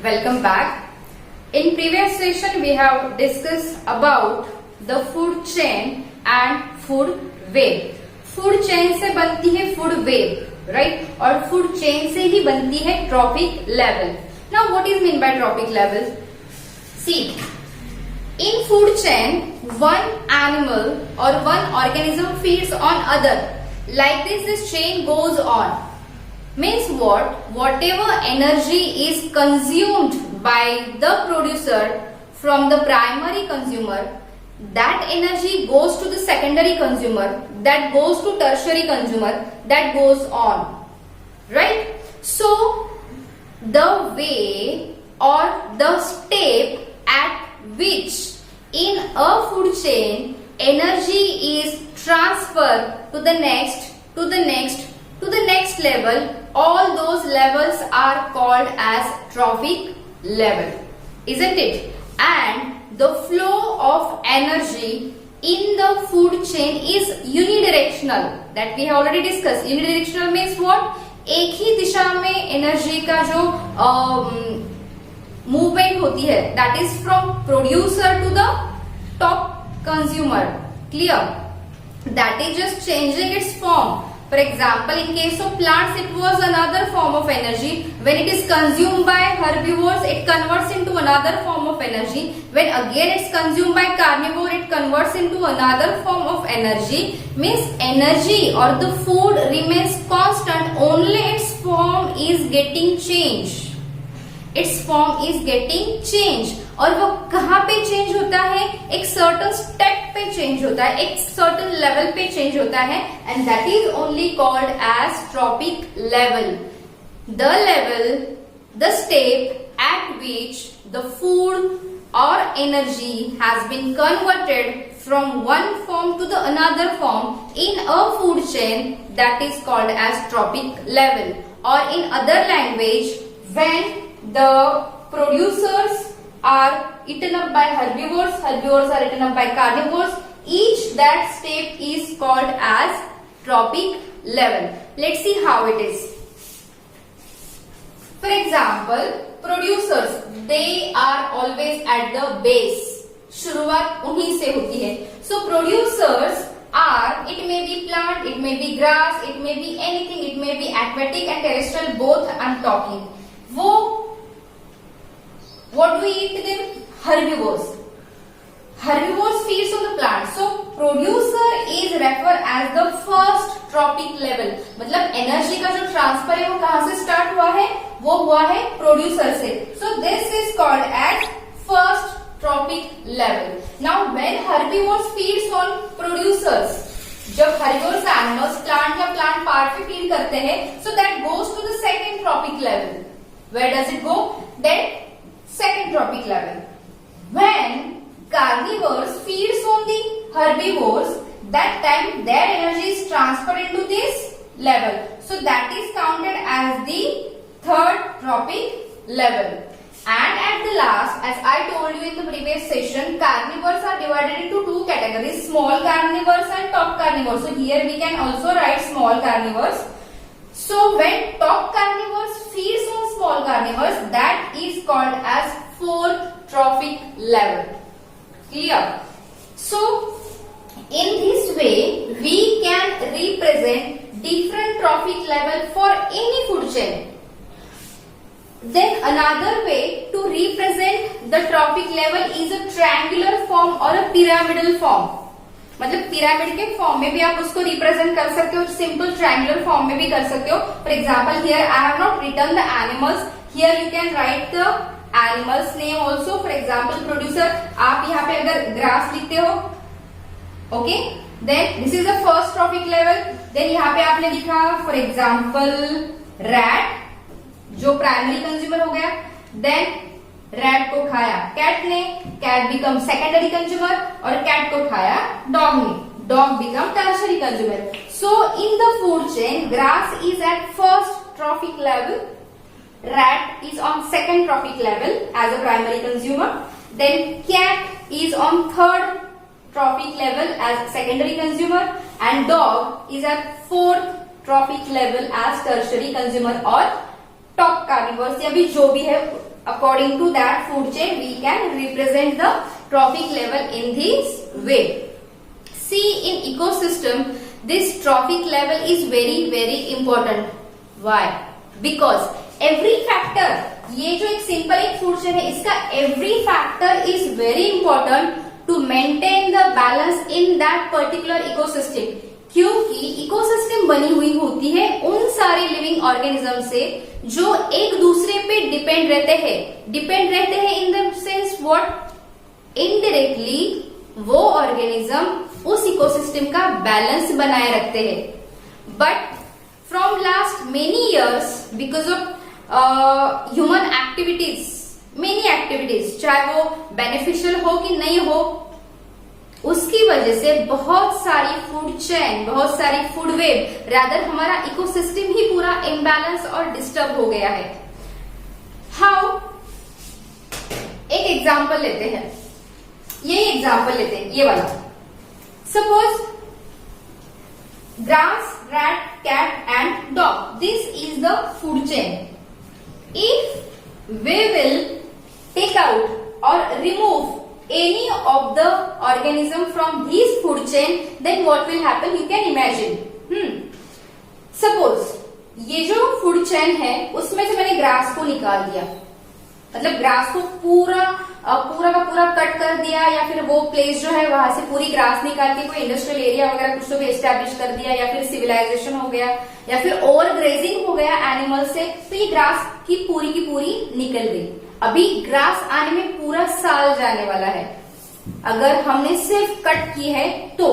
Welcome back. In previous session we have discussed about the food chain and food web. Food chain से बनती है food web, right? और food chain से ही बनती है trophic level. Now what is mean by trophic level? See, in food chain one animal or one organism feeds on other. Like this chain goes on. Means what? Whatever energy is consumed by the producer from the primary consumer, that energy goes to the secondary consumer, that goes to tertiary consumer, that goes on, right? So the way or the step at which in a food chain energy is transferred to the next, to the next, to the next level, all those levels are called as trophic level, isn't it? And the flow of energy in the food chain is unidirectional, that we have already discussed. Unidirectional means what? एक ही दिशा में energy का जो movement होती है, that is from producer to the top consumer. Clear? That is just changing its form. For example, in case of plants, it was another form of energy. When it is consumed by herbivores, it converts into another form of energy. When again it's consumed by carnivore, it converts into another form of energy. Means energy or the food remains constant, only its form is getting changed. Its form is getting changed. और वो कहाँ पे change होता है? एक certain step पे change होता है, एक सर्टन लेवल पे चेंज होता है, and that is only called as trophic level. The level, the step at which the food और energy has been converted from one form to the another form in a food chain, that is called as trophic level. और in other language, when the producers are eaten up by herbivores, herbivores are eaten up by carnivores, each that step is called as trophic level. Let's see how it is. For example, producers, they are always at the base. शुरुआत उन्हीं से होती है. So producers are, it may be plant, it may be grass, it may be anything, it may be aquatic and terrestrial, both I'm talking. वो what do we eat them? Herbivores. Herbivores feeds on the plant. So producer is referred as the first trophic level. मतलब energy का जो transfer है वो कहां से start हुआ है? वो हुआ है प्रोड्यूसर से. So this is called as first trophic level. Now when herbivores feeds on producers, जब herbivores animals plant या plant part पे feed करते हैं, so that goes to the second trophic level. Where does it go? Then second trophic level. When carnivores feeds on the herbivores, that time their energy is transferred into this level. So that is counted as the third trophic level. And at the last, as I told you in the previous session, carnivores are divided into two categories, small carnivores and top carnivores. So here we can also write small carnivores. So when top carnivores feeds on small carnivores, that is called as fourth trophic level. Clear? So in this way we can represent different trophic level for any food chain. Then another way to represent the trophic level is a triangular form or a pyramidal form. मतलब pyramid के form में भी आप उसको represent कर सकते हो, simple triangular form में भी कर सकते हो. For example here I have not written the animals, here you can write the animals name also. For example producer, आप यहाँ पे अगर ग्रास लिखते हो, okay, then this is the first trophic level. Then यहाँ पे आपने लिखा फॉर एग्जाम्पल रैट, जो प्राइमरी कंज्यूमर हो गया. देन रैट को खाया कैट ने, कैट बिकम सेकेंडरी कंज्यूमर, और कैट को खाया डॉग ने, dog become tertiary consumer. So in the food chain, grass is at first trophic level, rat is on second trophic level as a primary consumer, then cat is on third trophic level as secondary consumer, and dog is at fourth trophic level as tertiary consumer or top carnivores या भी जो भी है according to that food chain we can represent the trophic level in this way. See, in ecosystem this trophic level is very very important. Why? Because every factor, ये जो एक simple एक food chain है इसका every factor is very important to maintain the balance in that particular ecosystem. क्योंकि ecosystem बनी हुई होती है उन सारे लिविंग ऑर्गेनिज्म से जो एक दूसरे पे डिपेंड रहते हैं in the sense what, indirectly वो ऑर्गेनिज्म उस इकोसिस्टम का बैलेंस बनाए रखते हैं. But from last many years because of human activities, many activities, चाहे वो बेनिफिशियल हो कि नहीं हो, उसकी वजह से बहुत सारी फूड चेन, बहुत सारी फूड वेब, रादर हमारा इकोसिस्टम ही पूरा इम्बैलेंस और डिस्टर्ब हो गया है. हाउ? एक एग्जांपल लेते हैं, ये एग्जांपल लेते हैं, ये वाला. Suppose grass, rat, cat and dog, this is the food chain. If we will take out और remove any of the organism from this food chain, then what will happen you can imagine. Suppose ये जो food chain है उसमें से मैंने grass को निकाल दिया, मतलब ग्रास को पूरा का पूरा कट कर दिया, या फिर वो प्लेस जो है वहां से पूरी ग्रास निकाल के कोई इंडस्ट्रियल एरिया वगैरह कुछ तो भी एस्टेब्लिश कर दिया, या फिर सिविलाइजेशन हो गया, या फिर ओवर ग्रेजिंग हो गया एनिमल से, तो ये ग्रास की पूरी निकल गई. अभी ग्रास आने में पूरा साल जाने वाला है अगर हमने सिर्फ कट की है. तो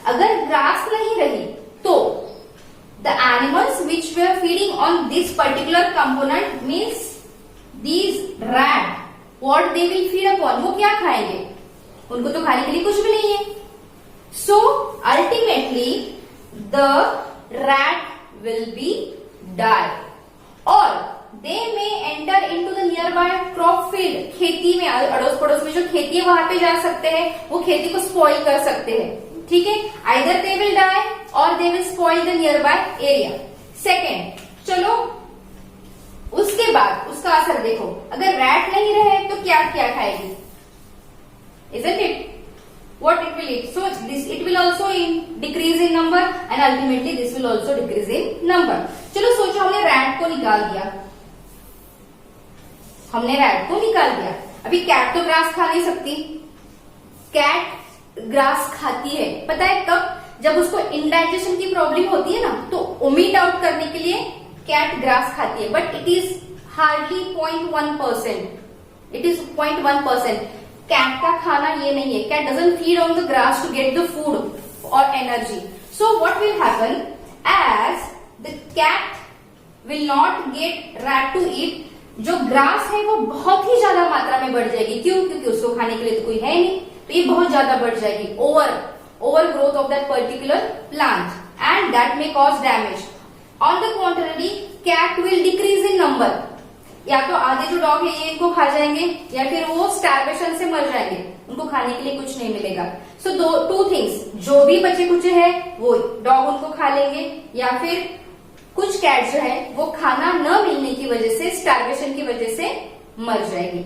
अगर ग्रास नहीं रही तो the animals which way are feeding on this particular component means these rat, what they will feed upon, वो क्या खाएंगे? उनको तो खाने के लिए कुछ भी नहीं है. So ultimately the rat will be die और they may enter into the nearby crop field. खेती में अड़ोस पड़ोस में जो खेती है वहां पे जा सकते हैं, वो खेती को स्पॉइल कर सकते हैं. ठीक है, either they will die or they will spoil the nearby area. Second, चलो उसके बाद उसका असर देखो. अगर रैट नहीं रहे तो क्या खाएगी? Isn't it? What it will eat? So this it will also decrease in number and ultimately this will also decrease in number. चलो सोचो हमने रैट को निकाल दिया, अभी कैट तो ग्रास खा नहीं सकती. कैट ग्रास खाती है, पता है कब? जब उसको इंडाइजेशन की प्रॉब्लम होती है ना, तो ओमिट आउट करने के लिए कैट ग्रास खाती है. But it is hardly 0.1%. It is 0.1%. Cat का खाना ये नहीं है. Cat doesn't feed on the grass to get the food और energy. So what will happen, as the cat will not get rat to eat, जो grass है वो बहुत ही ज्यादा मात्रा में बढ़ जाएगी. क्यों? क्योंकि उसको खाने के लिए तो कोई है नहीं, तो ये बहुत ज्यादा बढ़ जाएगी. Over growth of that particular plant and that may cause damage. On the contrary cat will decrease in number. या तो आधे जो डॉग है ये इनको खा जाएंगे, या फिर वो स्टार्वेशन से मर जाएंगे, उनको खाने के लिए कुछ नहीं मिलेगा. सो टू थिंग्स, जो भी बचे कुचे है वो डॉग उनको खा लेंगे, या फिर कुछ कैट जो है वो खाना न मिलने की वजह से, स्टार्वेशन की वजह से मर जाएगी.